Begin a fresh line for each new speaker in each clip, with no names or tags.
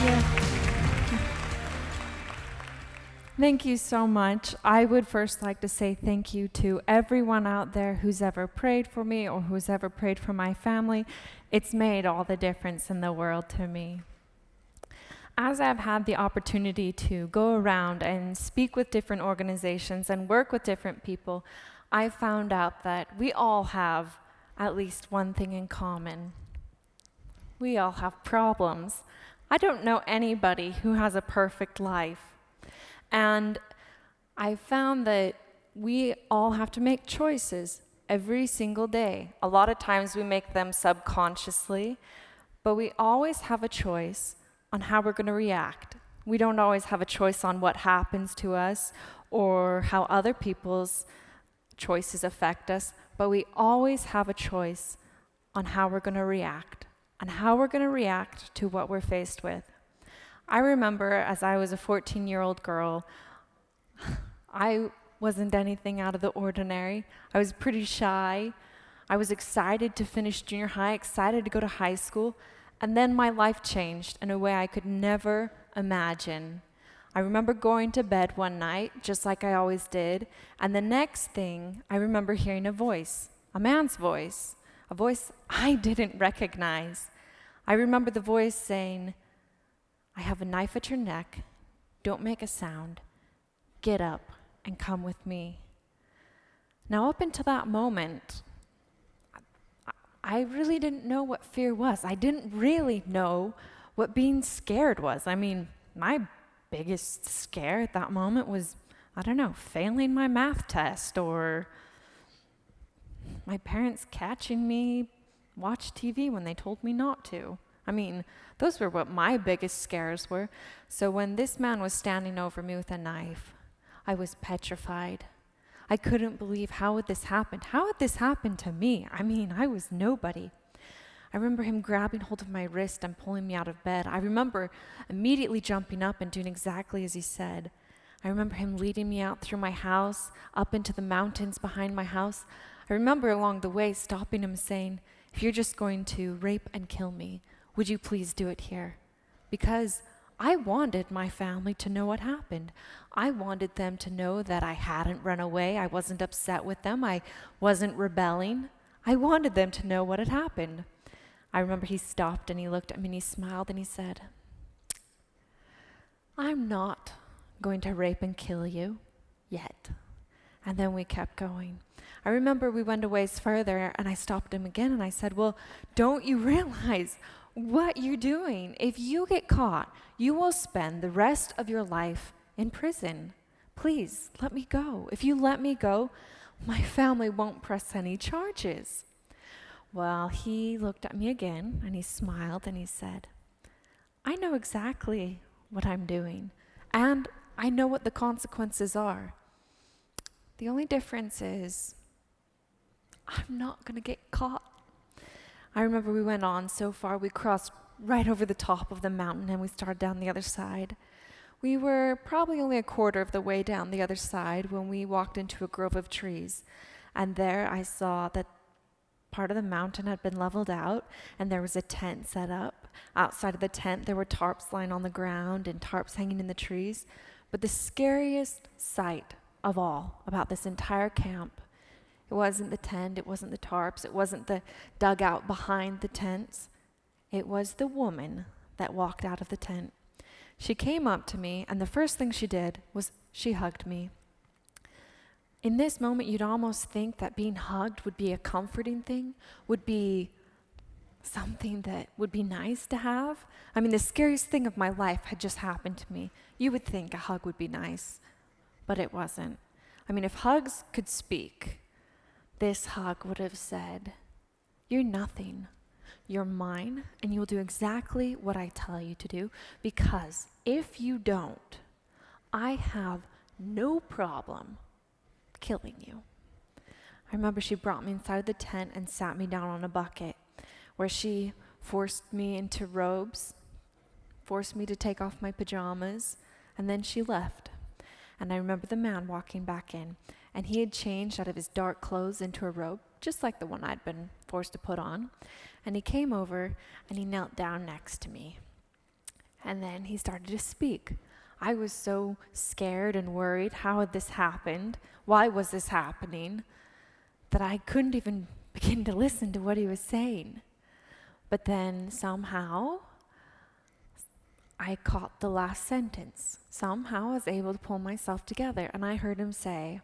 you. Thank you so much. I would first like to say thank you to everyone out there who's ever prayed for me or who's ever prayed for my family. It's made all the difference in the world to me. As I've had the opportunity to go around and speak with different organizations and work with different people, I found out that we all have at least one thing in common. We all have problems. I don't know anybody who has a perfect life. And I found that we all have to make choices every single day. A lot of times we make them subconsciously, but we always have a choice on how we're going to react. We don't always have a choice on what happens to us or how other people's choices affect us, but we always have a choice on how we're going to react and how we're going to react to what we're faced with. I remember as I was a 14-year-old girl, I wasn't anything out of the ordinary. I was pretty shy. I was excited to finish junior high, excited to go to high school, and then my life changed in a way I could never imagine. I remember going to bed one night, just like I always did, and the next thing, I remember hearing a voice, a man's voice, a voice I didn't recognize. I remember the voice saying, "I have a knife at your neck. Don't make a sound. Get up and come with me." Now, up until that moment, I really didn't know what fear was. I didn't really know what being scared was. I mean, my biggest scare at that moment was, I don't know, failing my math test or my parents catching me watch TV when they told me not to. I mean, those were what my biggest scares were. So when this man was standing over me with a knife, I was petrified. I couldn't believe how would this happen? How would this happen to me? I mean, I was nobody. I remember him grabbing hold of my wrist and pulling me out of bed. I remember immediately jumping up and doing exactly as he said. I remember him leading me out through my house, up into the mountains behind my house. I remember along the way stopping him saying, "If you're just going to rape and kill me, would you please do it here?" Because I wanted my family to know what happened. I wanted them to know that I hadn't run away. I wasn't upset with them. I wasn't rebelling. I wanted them to know what had happened. I remember he stopped and he looked at me and he smiled and he said, "I'm not going to rape and kill you yet." And then we kept going. I remember we went a ways further and I stopped him again and I said, "Well, don't you realize what you're doing? If you get caught, you will spend the rest of your life in prison. Please, let me go. If you let me go, my family won't press any charges." Well, he looked at me again and he smiled and he said, "I know exactly what I'm doing and I know what the consequences are. The only difference is I'm not going to get caught." I remember we went on so far, we crossed right over the top of the mountain and we started down the other side. We were probably only a quarter of the way down the other side when we walked into a grove of trees. And there I saw that part of the mountain had been leveled out and there was a tent set up. Outside of the tent, there were tarps lying on the ground and tarps hanging in the trees. But the scariest sight of all about this entire camp, it wasn't the tent, it wasn't the tarps, it wasn't the dugout behind the tents. It was the woman that walked out of the tent. She came up to me, and the first thing she did was she hugged me. In this moment, you'd almost think that being hugged would be a comforting thing, would be something that would be nice to have. I mean, the scariest thing of my life had just happened to me. You would think a hug would be nice, but it wasn't. I mean, if hugs could speak, this hug would have said, "You're nothing. You're mine, and you'll do exactly what I tell you to do, because if you don't, I have no problem killing you." I remember she brought me inside the tent and sat me down on a bucket where she forced me into robes, forced me to take off my pajamas, and then she left. And I remember the man walking back in, and he had changed out of his dark clothes into a robe, just like the one I'd been forced to put on. And he came over and he knelt down next to me. And then he started to speak. I was so scared and worried. How had this happened? Why was this happening? That I couldn't even begin to listen to what he was saying. But then somehow I caught the last sentence. Somehow I was able to pull myself together, and I heard him say,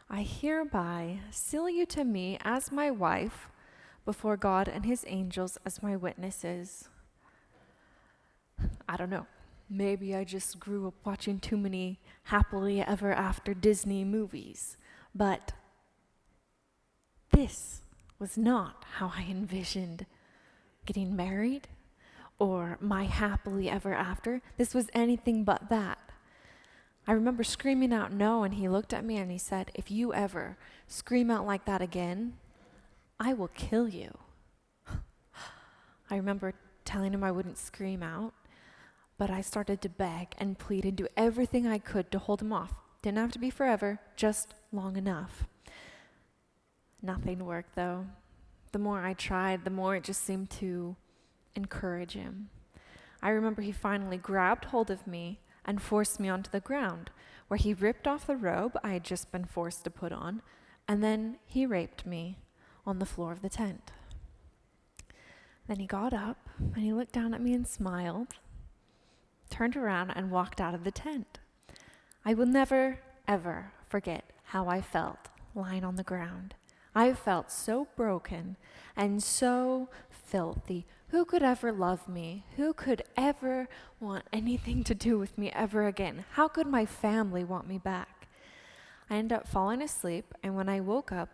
"I hereby seal you to me as my wife before God and his angels as my witnesses." I don't know. Maybe I just grew up watching too many happily ever after Disney movies, but this was not how I envisioned getting married or my happily ever after. This was anything but that. I remember screaming out no, and he looked at me and he said, "If you ever scream out like that again, I will kill you." I remember telling him I wouldn't scream out, but I started to beg and plead and do everything I could to hold him off. Didn't have to be forever, just long enough. Nothing worked, though. The more I tried, the more it just seemed to encourage him. I remember he finally grabbed hold of me and forced me onto the ground, where he ripped off the robe I had just been forced to put on, and then he raped me on the floor of the tent. Then he got up, and he looked down at me and smiled, turned around, and walked out of the tent. I will never, ever forget how I felt lying on the ground. I felt so broken and so filthy. Who could ever love me? Who could ever want anything to do with me ever again? How could my family want me back? I ended up falling asleep, and when I woke up,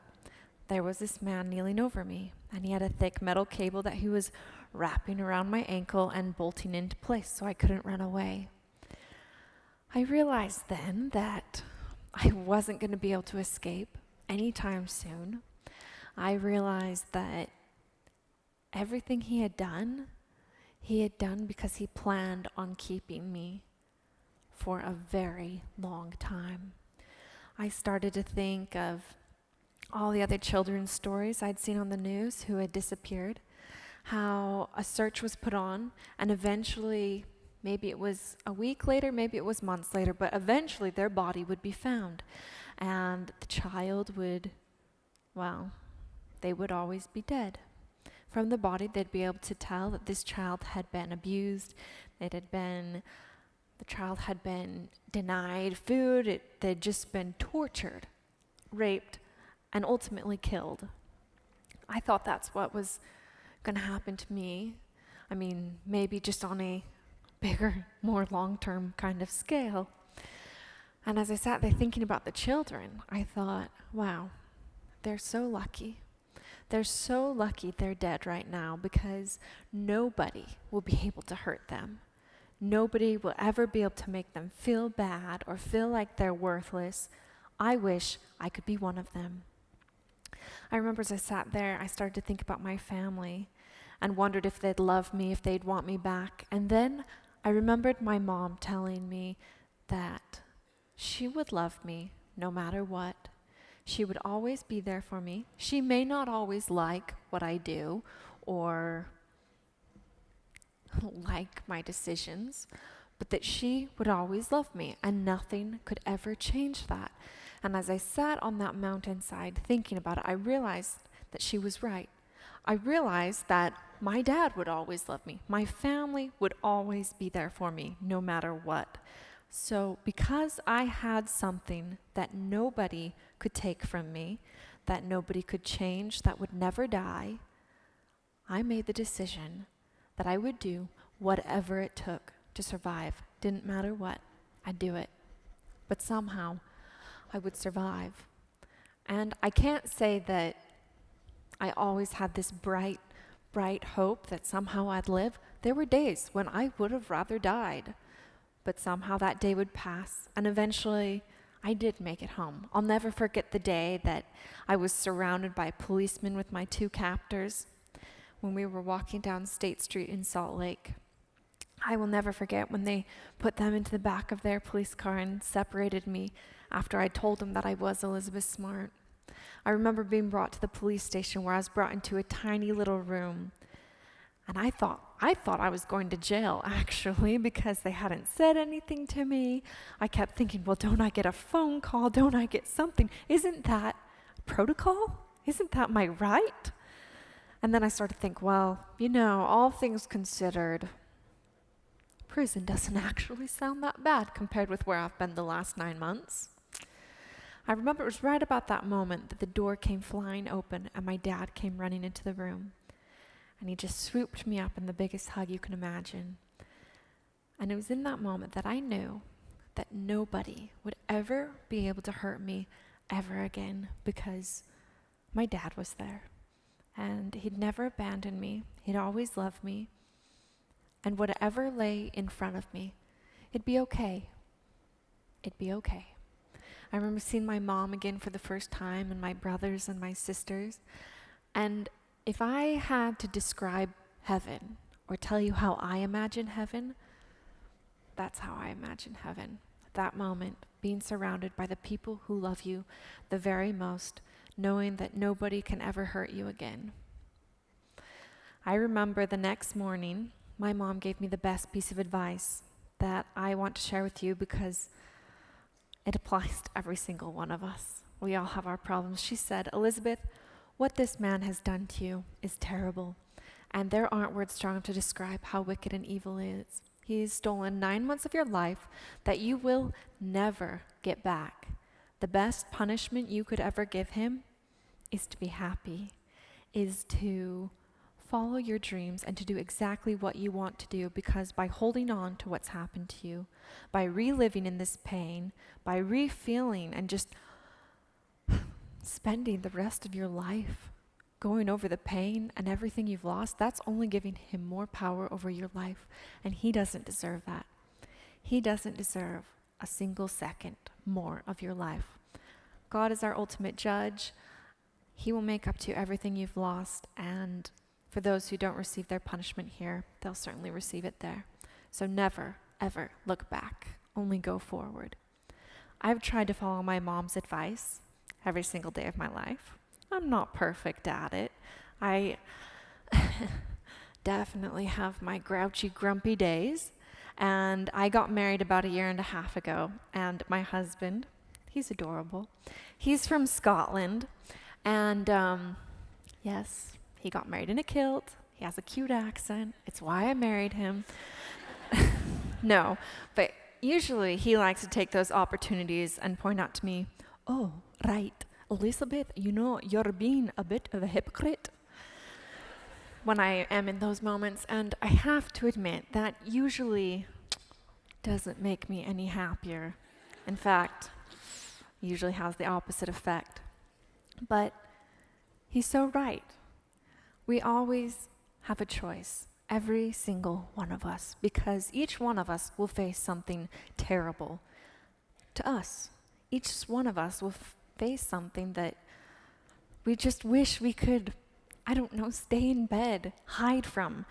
there was this man kneeling over me, and he had a thick metal cable that he was wrapping around my ankle and bolting into place so I couldn't run away. I realized then that I wasn't going to be able to escape anytime soon. I realized that everything he had done because he planned on keeping me for a very long time. I started to think of all the other children's stories I'd seen on the news who had disappeared, how a search was put on, and eventually, maybe it was a week later, maybe it was months later, but eventually their body would be found. And the child would, well, they would always be dead. From the body, they'd be able to tell that this child had been abused, the child had been denied food, they'd just been tortured, raped, and ultimately killed. I thought that's what was going to happen to me. I mean, maybe just on a bigger, more long-term kind of scale. And as I sat there thinking about the children, I thought, wow, they're so lucky. They're so lucky they're dead right now, because nobody will be able to hurt them. Nobody will ever be able to make them feel bad or feel like they're worthless. I wish I could be one of them. I remember as I sat there, I started to think about my family and wondered if they'd love me, if they'd want me back. And then I remembered my mom telling me that she would love me no matter what. She would always be there for me. She may not always like what I do or like my decisions, but that she would always love me, and nothing could ever change that. And as I sat on that mountainside thinking about it, I realized that she was right. I realized that my dad would always love me. My family would always be there for me, no matter what. So because I had something that nobody could take from me, that nobody could change, that would never die, I made the decision that I would do whatever it took to survive. Didn't matter what, I'd do it. But somehow, I would survive. And I can't say that I always had this bright hope that somehow I'd live. There were days when I would have rather died, but somehow that day would pass, and eventually I did make it home. I'll never forget the day that I was surrounded by policemen with my two captors when we were walking down State Street in Salt Lake. I will never forget when they put them into the back of their police car and separated me after I told them that I was Elizabeth Smart. I remember being brought to the police station, where I was brought into a tiny little room, And I thought I was going to jail, actually, because they hadn't said anything to me. I kept thinking, well, don't I get a phone call? Don't I get something? Isn't that protocol? Isn't that my right? And then I started to think, well, all things considered, prison doesn't actually sound that bad compared with where I've been the last 9 months. I remember it was right about that moment that the door came flying open and my dad came running into the room. And he just swooped me up in the biggest hug you can imagine. And it was in that moment that I knew that nobody would ever be able to hurt me ever again, because my dad was there. And he'd never abandoned me. He'd always loved me. And whatever lay in front of me, it'd be okay. It'd be okay. I remember seeing my mom again for the first time, and my brothers and my sisters. And if I had to describe heaven or tell you how I imagine heaven, that's how I imagine heaven. That moment, being surrounded by the people who love you the very most, knowing that nobody can ever hurt you again. I remember the next morning, my mom gave me the best piece of advice that I want to share with you because it applies to every single one of us. We all have our problems. She said, Elizabeth, what this man has done to you is terrible, and there aren't words strong enough to describe how wicked and evil it is. He has stolen 9 months of your life that you will never get back. The best punishment you could ever give him is to be happy, is to follow your dreams and to do exactly what you want to do, because by holding on to what's happened to you, by reliving in this pain, by re-feeling and just spending the rest of your life going over the pain and everything you've lost, that's only giving him more power over your life. And he doesn't deserve that. He doesn't deserve a single second more of your life. God is our ultimate judge. He will make up to you everything you've lost. And for those who don't receive their punishment here, they'll certainly receive it there. So never, ever look back. Only go forward. I've tried to follow my mom's advice every single day of my life. I'm not perfect at it. I definitely have my grouchy, grumpy days. And I got married about 1.5 years ago. And my husband, he's adorable. He's from Scotland. And yes, he got married in a kilt. He has a cute accent. It's why I married him. No, but usually he likes to take those opportunities and point out to me, oh, right, Elizabeth, you're being a bit of a hypocrite when I am in those moments. And I have to admit that usually doesn't make me any happier. In fact, usually has the opposite effect. But he's so right. We always have a choice, every single one of us, because each one of us will face something terrible to us. Each one of us will face something that we just wish we could, stay in bed, hide from.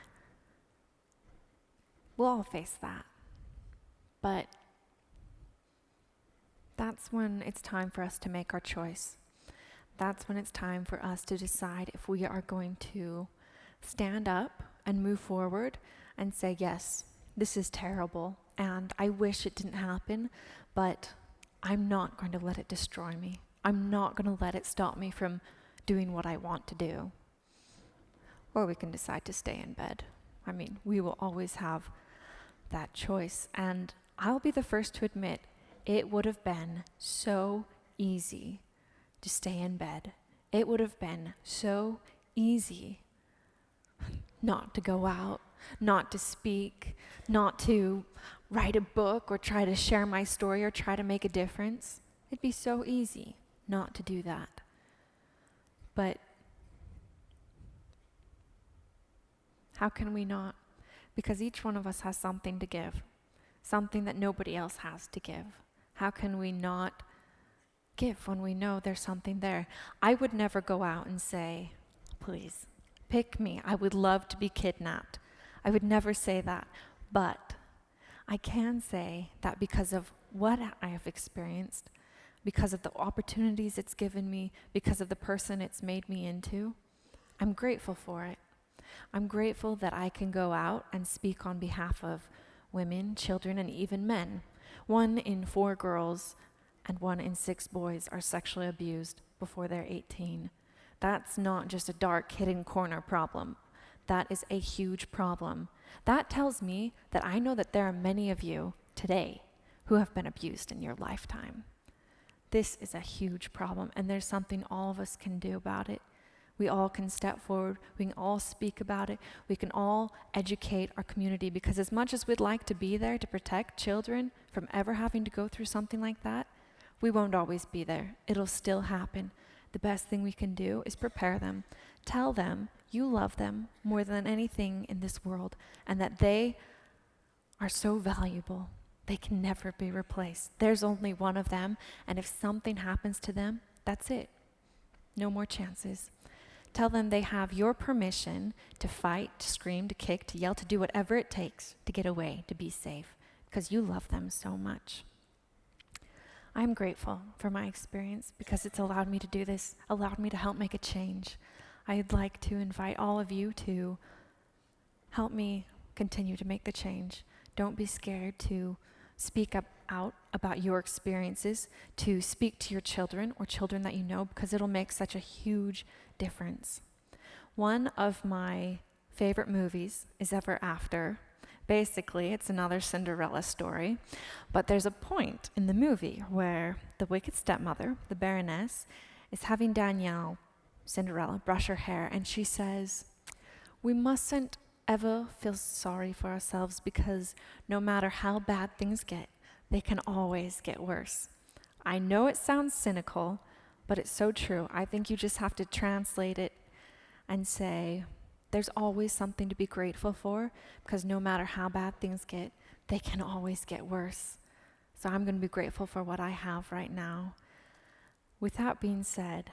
We'll all face that. But that's when it's time for us to make our choice. That's when it's time for us to decide if we are going to stand up and move forward and say, yes, this is terrible, and I wish it didn't happen, but I'm not going to let it destroy me. I'm not going to let it stop me from doing what I want to do. Or we can decide to stay in bed. We will always have that choice. And I'll be the first to admit, it would have been so easy to stay in bed. It would have been so easy not to go out, not to speak, not to write a book or try to share my story or try to make a difference. It'd be so easy not to do that. But how can we not? Because each one of us has something to give, something that nobody else has to give. How can we not give when we know there's something there? I would never go out and say, please, pick me. I would love to be kidnapped. I would never say that. But I can say that because of what I have experienced, because of the opportunities it's given me, because of the person it's made me into, I'm grateful for it. I'm grateful that I can go out and speak on behalf of women, children, and even men. 1 in 4 girls and 1 in 6 boys are sexually abused before they're 18. That's not just a dark, hidden corner problem. That is a huge problem. That tells me that I know that there are many of you today who have been abused in your lifetime. This is a huge problem, and there's something all of us can do about it. We all can step forward. We can all speak about it. We can all educate our community, because as much as we'd like to be there to protect children from ever having to go through something like that, we won't always be there. It'll still happen. The best thing we can do is prepare them. Tell them you love them more than anything in this world, and that they are so valuable. They can never be replaced. There's only one of them, and if something happens to them, that's it. No more chances. Tell them they have your permission to fight, to scream, to kick, to yell, to do whatever it takes to get away, to be safe, because you love them so much. I'm grateful for my experience because it's allowed me to do this, allowed me to help make a change. I'd like to invite all of you to help me continue to make the change. Don't be scared to speak out about your experiences, to speak to your children or children that you know, because it'll make such a huge difference. One of my favorite movies is Ever After. Basically, it's another Cinderella story, but there's a point in the movie where the wicked stepmother, the Baroness, is having Danielle, Cinderella, brush her hair, and she says, "We mustn't ever feel sorry for ourselves, because no matter how bad things get, they can always get worse." I know it sounds cynical, but it's so true. I think you just have to translate it and say, there's always something to be grateful for, because no matter how bad things get, they can always get worse. So I'm going to be grateful for what I have right now. With that being said,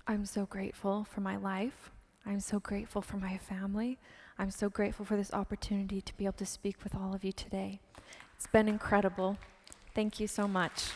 I'm so grateful for my life. I'm so grateful for my family. I'm so grateful for this opportunity to be able to speak with all of you today. It's been incredible. Thank you so much.